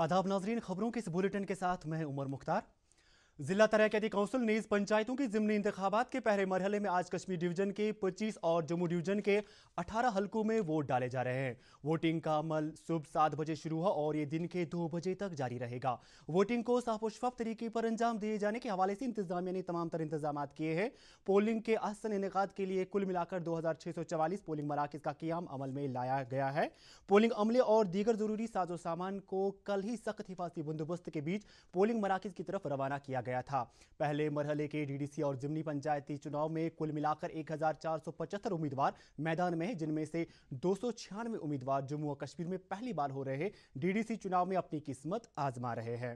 आदाब नाजरीन, खबरों के इस बुलेटिन के साथ मैं उमर मुख्तार। जिला तरक्याती काउंसिल नीज पंचायतों के ज़िमनी इंतखाबात के पहले मरहले में आज कश्मीर डिवीजन के 25 और जम्मू डिवीजन के 18 हलकों में वोट डाले जा रहे हैं। वोटिंग का अमल सुबह 7 बजे शुरू हुआ और ये दिन के 2 बजे तक जारी रहेगा। वोटिंग को साफ और शफाफ तरीके पर अंजाम दिए जाने के हवाले से इंतजामिया ने तमाम तर इंतजाम किए हैं। पोलिंग के आसन इनेकाद के लिए कुल मिलाकर 2644 पोलिंग मराकज का क़याम अमल में लाया गया है। पोलिंग अमले और दीगर जरूरी साजो सामान को कल ही सख्त हिफाजती बंदोबस्त के बीच पोलिंग मराकज की तरफ रवाना किया गया था। पहले मरहले के डीडीसी और ज़िमनी पंचायती चुनाव में कुल मिलाकर 1475 उम्मीदवार मैदान में हैं, जिनमें से 296 उम्मीदवार जम्मू और कश्मीर में पहली बार हो रहे डीडीसी चुनाव में अपनी किस्मत आजमा रहे हैं।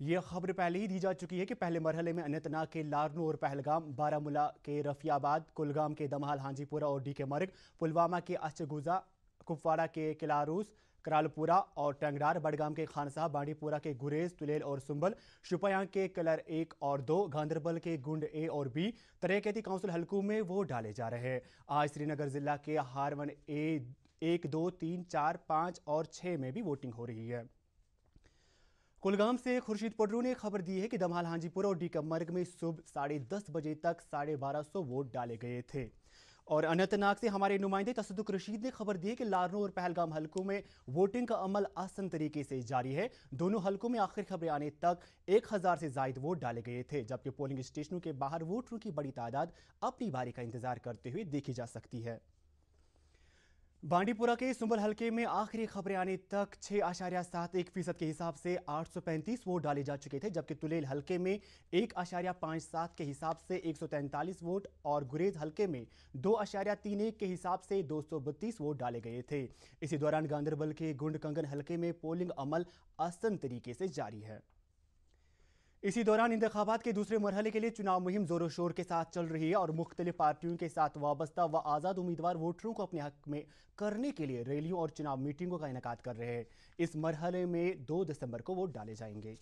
यह खबर पहले ही दी जा चुकी है कि पहले मरहले में अनंतनाग के लारनू और पहलगाम, बारामूला के रफियाबाद, कुलगाम के दमहाल, हांजीपुरा और डीके मर्ग, पुलवामा के अचगुजा, कुपवाड़ा के किलारूस, करालपुरा और टंगडार, बडगाम के खान साहब, बांडीपुरा के गुरेज, तुलेल और सुंबल, शुपयां के कलर 1 और 2, गांधरबल के गुंड ए और बी तरक्याती काउंसिल हलकों में वोट डाले जा रहे हैं। आज श्रीनगर जिला के हारवन ए 1, 2, 3, 4, 5 और 6 में भी वोटिंग हो रही है। कुलगाम से खुर्शीद पडरू ने खबर दी है कि दमहाल, हांजीपुरा और डीके मर्ग में सुबह 10:30 बजे तक 1250 वोट डाले गए थे। और अनंतनाग से हमारे नुमाइंदे तसद्दुक रशीद ने खबर दी है कि लारनू और पहलगाम हलकों में वोटिंग का अमल आसान तरीके से जारी है। दोनों हलकों में आखिरी खबरें आने तक 1000 से ज्यादा वोट डाले गए थे, जबकि पोलिंग स्टेशनों के बाहर वोटरों की बड़ी तादाद अपनी बारी का इंतजार करते हुए देखी जा सकती है। बांडीपुरा के सुंबल हलके में आखिरी खबरें आने तक 6.71% के हिसाब से 835 वोट डाले जा चुके थे, जबकि तुलेल हलके में 1.57 के हिसाब से 143 वोट और गुरेज हलके में 2.31 के हिसाब से 232 वोट डाले गए थे। इसी दौरान गांधरबल के गुंड कंगन हलके में पोलिंग अमल आसान तरीके से जारी है। इसी दौरान इंतखाबात के दूसरे मरहले के लिए चुनाव मुहिम जोरों शोर के साथ चल रही है और मुख्तलिफ पार्टियों के साथ वाबस्ता व आज़ाद उम्मीदवार वोटरों को अपने हक में करने के लिए रैलियों और चुनाव मीटिंगों का इनेकाद कर रहे हैं। इस मरहले में 2 दिसंबर को वोट डाले जाएंगे।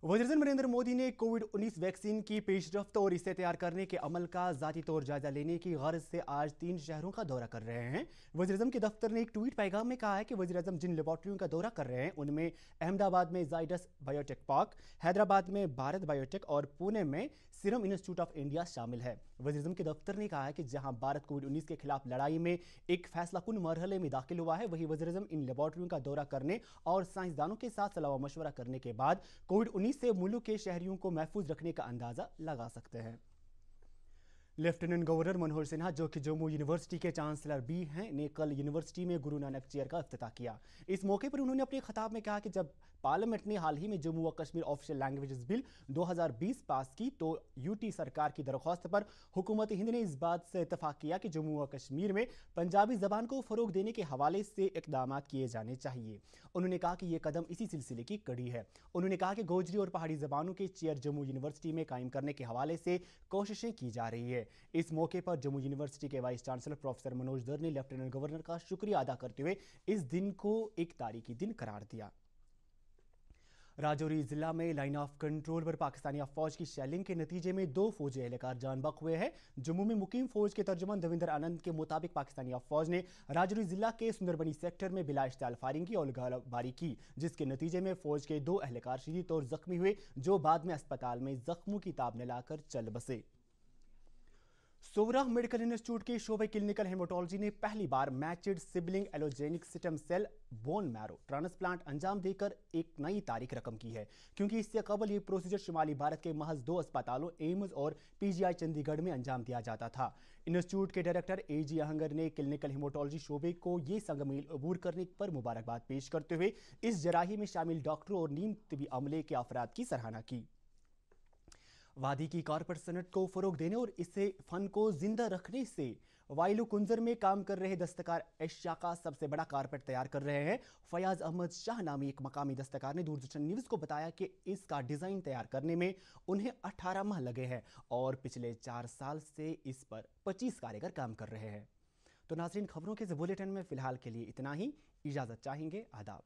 वज़ीर-ए-आज़म नरेंद्र मोदी ने कोविड-19 वैक्सीन की पेशरफ्त और इसे तैयार करने के अमल का ज़ाती तौर जायजा लेने की गर्ज से आज 3 शहरों का दौरा कर रहे हैं। वज़ीर-ए-आज़म के दफ्तर ने एक ट्वीट पैगाम में कहा है कि वज़ीर-ए-आज़म जिन लेबॉर्ट्रियों का दौरा कर रहे हैं उनमें अहमदाबाद में जाइडस बायोटेक पार्क, हैदराबाद में भारत बायोटेक और पुणे में सीरम इंस्टीट्यूट ऑफ इंडिया शामिल है। वज़ीर-ए-आज़म के दफ्तर ने कहा है कि जहां भारत कोविड-19 के खिलाफ लड़ाई में एक फैसलाकुन मरहले में दाखिल हुआ है, वहीं वज़ीर-ए-आज़म इन लेबॉर्ट्रियों का दौरा करने और साइंसदानों के साथ सलाह मशवरा करने के बाद कोविड-19 से मुल्क के शहरियों को महफूज रखने का अंदाजा लगा सकते हैं। लेफ्टिनेंट गवर्नर मनोहर सिन्हा, जो कि जम्मू यूनिवर्सिटी के चांसलर भी हैं, ने कल यूनिवर्सिटी में गुरु नानक चेयर का इफ्तिताह किया। इस मौके पर उन्होंने अपने खिताब में कहा कि जब पार्लियामेंट ने हाल ही में जम्मू व कश्मीर ऑफिशियल लैंग्वेजेस बिल 2020 पास की तो यूटी सरकार की दरख्वास्त पर हुकूमत हिंद ने इस बात से इत्तफाक किया कि जम्मू व कश्मीर में पंजाबी जबान को फरोग देने के हवाले से इकदाम किए जाने चाहिए। उन्होंने कहा कि यह कदम इसी सिलसिले की कड़ी है। उन्होंने कहा कि गोजरी और पहाड़ी जबानों के चेयर जम्मू यूनिवर्सिटी में कायम करने के हवाले से कोशिशें की जा रही है। इस मौके पर जम्मू यूनिवर्सिटी के वाइस चांसलर प्रोफेसर मनोज दर ने लेफ्टिनेंट गवर्नर का शुक्रिया अदा करते हुए इस दिन को एक तारीखी दिन करार दिया। राजौरी जिला में लाइन ऑफ कंट्रोल पर पाकिस्तानी फौज की शेलिंग के नतीजे में 2 फौजी एहलकार जान बख्श हुए हैं। जम्मू में मुकीम फौज के तर्जुमान दविंदर आनंद के मुताबिक पाकिस्तानी फौज ने राजौरी जिला के सुंदरबनी सेक्टर में बिला इश्तियाल फायरिंग की और गोलीबारी की, जिसके नतीजे में फौज के 2 एहलकार शदीद तौर जख्मी हुए, जो बाद में अस्पताल में जख्मों की ताब में लाकर चल बसे। सोवरा मेडिकल इंस्टीट्यूट के शोबे क्लिनिकल हेमाटोलॉजी ने पहली बार matched sibling allogeneic stem cell bone marrow transplant अंजाम देकर एक नई तारीख रकम की है, क्योंकि इससे कबल ये प्रोसीजर शुमाली भारत के महज 2 अस्पतालों एम्स और पीजीआई चंडीगढ़ में अंजाम दिया जाता था। इंस्टीट्यूट के डायरेक्टर एजी अहंगर ने क्लिनिकल हेमाटोलॉजी शोबे को ये संगमील अबूर करने पर मुबारकबाद पेश करते हुए इस जराही में शामिल डॉक्टरों और नीम तिबी अमले के अफराद की सराहना की। वादी की कारपेट सनत को फरोग देने और इसे फन को जिंदा रखने से वाइलू कुंजर में काम कर रहे दस्तकार एशिया का सबसे बड़ा कारपेट तैयार कर रहे हैं। फयाज अहमद शाह नामी एक मकामी दस्तकार ने दूरदर्शन न्यूज को बताया कि इसका डिजाइन तैयार करने में उन्हें 18 माह लगे हैं और पिछले 4 साल से इस पर 25 कारीगर काम कर रहे हैं। तो नाज़रीन, खबरों के इस बुलेटिन में फिलहाल के लिए इतना ही। इजाजत चाहेंगे। आदाब।